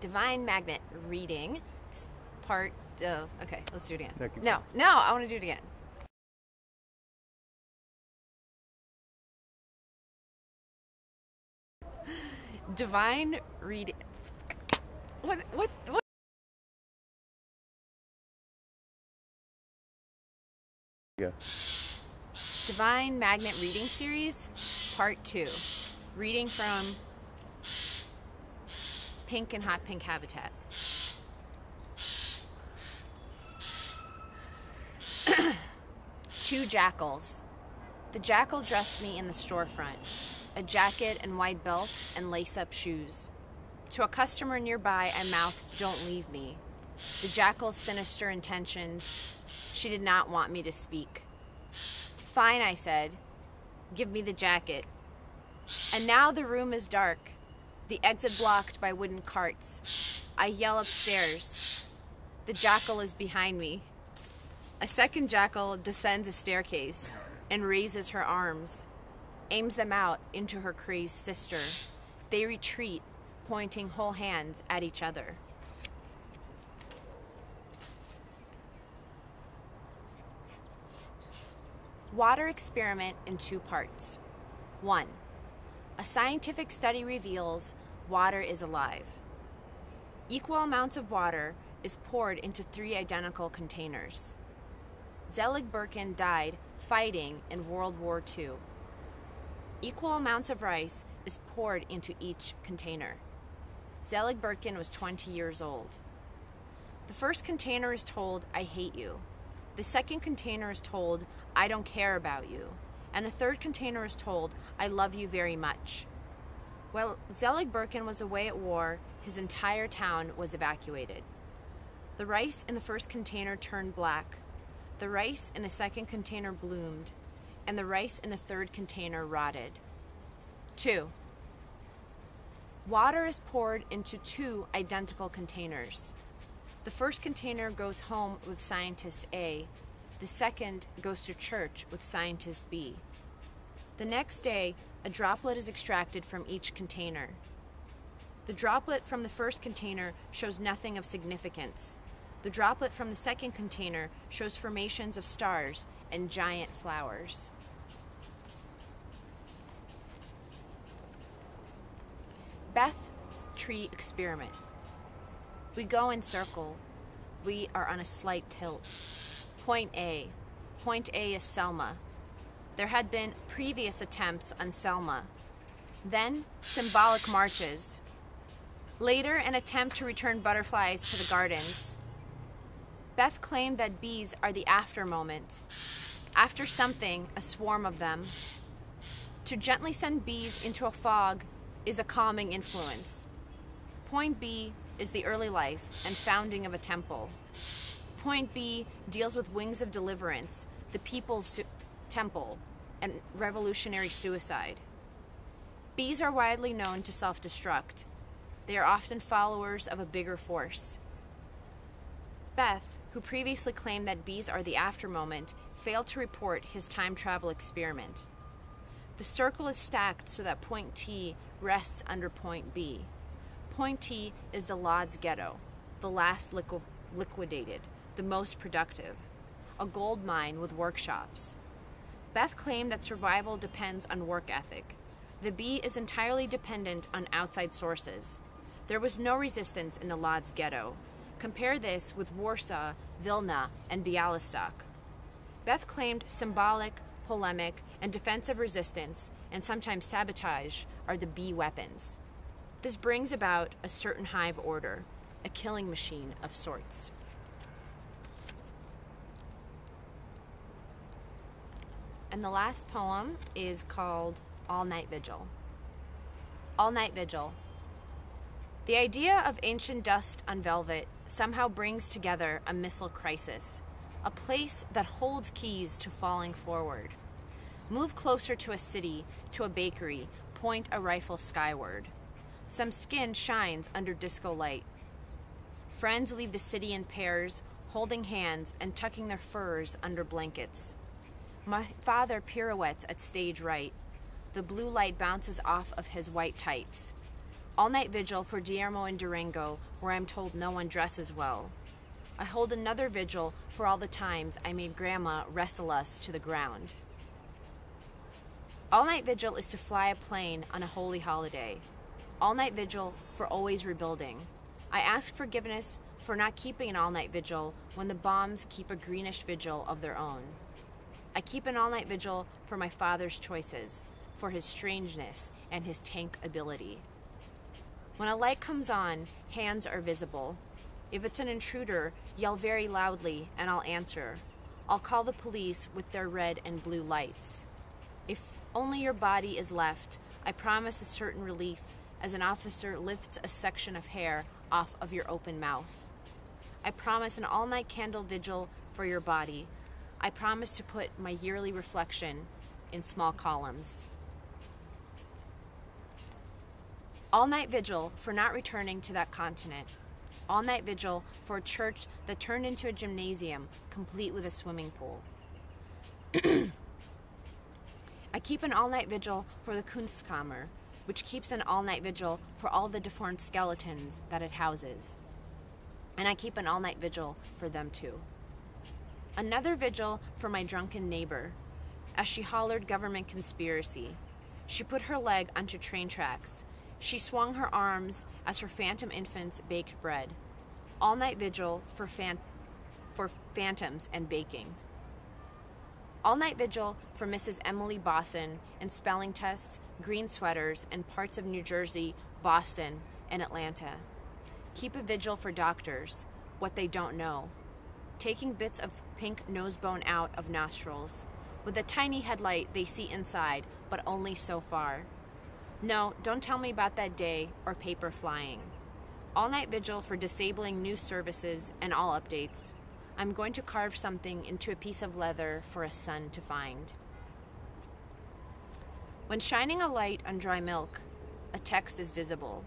Divine Magnet reading, part, okay, let's do it again. No, I want to do it again. Divine reading, what? Yeah. Divine Magnet reading series, part 2. Reading from Pink and Hot Pink Habitat. Two jackals. The jackal dressed me in the storefront, a jacket and white belt and lace-up shoes. To a customer nearby, I mouthed, "Don't leave me." The jackal's sinister intentions. She did not want me to speak. "Fine," I said. "Give me the jacket." And now the room is dark, the exit blocked by wooden carts. I yell upstairs. The jackal is behind me. A second jackal descends a staircase and raises her arms, aims them out into her crazed sister. They retreat, pointing whole hands at each other. Water experiment in 2 parts. 1. A scientific study reveals water is alive. Equal amounts of water is poured into 3 identical containers. Zelig Birkin died fighting in World War II. Equal amounts of rice is poured into each container. Zelig Birkin was 20 years old. The first container is told, "I hate you." The second container is told, "I don't care about you." And the third container is told, "I love you very much." While Zelig Birkin was away at war, his entire town was evacuated. The rice in the first container turned black. The rice in the second container bloomed, and the rice in the third container rotted. 2. Water is poured into 2 identical containers. The first container goes home with scientist A. The second goes to church with scientist B. The next day, a droplet is extracted from each container. The droplet from the first container shows nothing of significance. The droplet from the second container shows formations of stars and giant flowers. Beth's tree experiment. We go in circle. We are on a slight tilt. Point A. Point A is Selma. There had been previous attempts on Selma. Then symbolic marches. Later, an attempt to return butterflies to the gardens. Beth claimed that bees are the after moment. After something, a swarm of them. To gently send bees into a fog is a calming influence. Point B is the early life and founding of a temple. Point B deals with wings of deliverance, the people's temple, and revolutionary suicide. Bees are widely known to self-destruct. They are often followers of a bigger force. Beth, who previously claimed that bees are the after moment, failed to report his time travel experiment. The circle is stacked so that point T rests under point B. Point T is the Lodz ghetto, the last liquidated, the most productive, a gold mine with workshops. Beth claimed that survival depends on work ethic. The bee is entirely dependent on outside sources. There was no resistance in the Lodz ghetto. Compare this with Warsaw, Vilna, and Bialystok. Beth claimed symbolic, polemic, and defensive resistance, and sometimes sabotage, are the bee weapons. This brings about a certain hive order, a killing machine of sorts. And the last poem is called All Night Vigil. All Night Vigil. The idea of ancient dust on velvet somehow brings together a missile crisis, a place that holds keys to falling forward. Move closer to a city, to a bakery, point a rifle skyward. Some skin shines under disco light. Friends leave the city in pairs, holding hands and tucking their furs under blankets. My father pirouettes at stage right. The blue light bounces off of his white tights. All-night vigil for Guillermo in Durango, where I'm told no one dresses well. I hold another vigil for all the times I made Grandma wrestle us to the ground. All-night vigil is to fly a plane on a holy holiday. All-night vigil for always rebuilding. I ask forgiveness for not keeping an all-night vigil when the bombs keep a greenish vigil of their own. I keep an all-night vigil for my father's choices, for his strangeness and his tank ability. When a light comes on, hands are visible. If it's an intruder, yell very loudly and I'll answer. I'll call the police with their red and blue lights. If only your body is left, I promise a certain relief as an officer lifts a section of hair off of your open mouth. I promise an all-night candle vigil for your body. I promise to put my yearly reflection in small columns. All-night vigil for not returning to that continent. All-night vigil for a church that turned into a gymnasium, complete with a swimming pool. I keep an all-night vigil for the Kunstkammer, which keeps an all-night vigil for all the deformed skeletons that it houses. And I keep an all-night vigil for them too. Another vigil for my drunken neighbor, as she hollered government conspiracy. She put her leg onto train tracks. She swung her arms as her phantom infants baked bread. All-night vigil for phantoms and baking. All-night vigil for Mrs. Emily Bosson and spelling tests, green sweaters, and parts of New Jersey, Boston, and Atlanta. Keep a vigil for doctors, what they don't know. Taking bits of pink nose bone out of nostrils. With a tiny headlight, they see inside, but only so far. No, don't tell me about that day or paper flying. All-night vigil for disabling news services and all updates. I'm going to carve something into a piece of leather for a son to find. When shining a light on dry milk, a text is visible.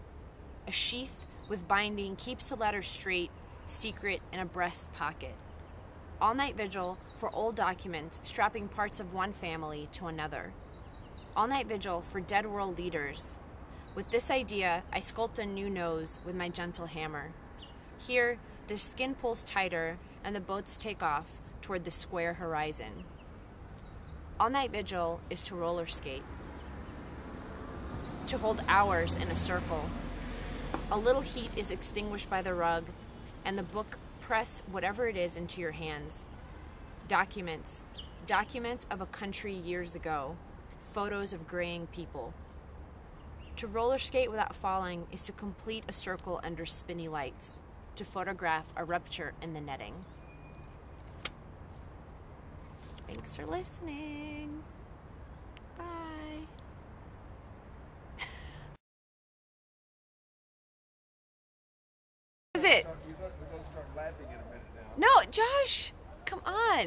A sheath with binding keeps the letter straight, secret in a breast pocket. All-night vigil for old documents strapping parts of one family to another. All-night vigil for dead world leaders. With this idea, I sculpt a new nose with my gentle hammer. Here, the skin pulls tighter and the boats take off toward the square horizon. All-night vigil is to roller skate. To hold hours in a circle. A little heat is extinguished by the rug, and the book press whatever it is into your hands. Documents. Documents of a country years ago. Photos of graying people. To roller skate without falling is to complete a circle under spinny lights. To photograph a rupture in the netting. Thanks for listening. Bye. Is it? We're going to start laughing in a minute now. No, Josh, come on.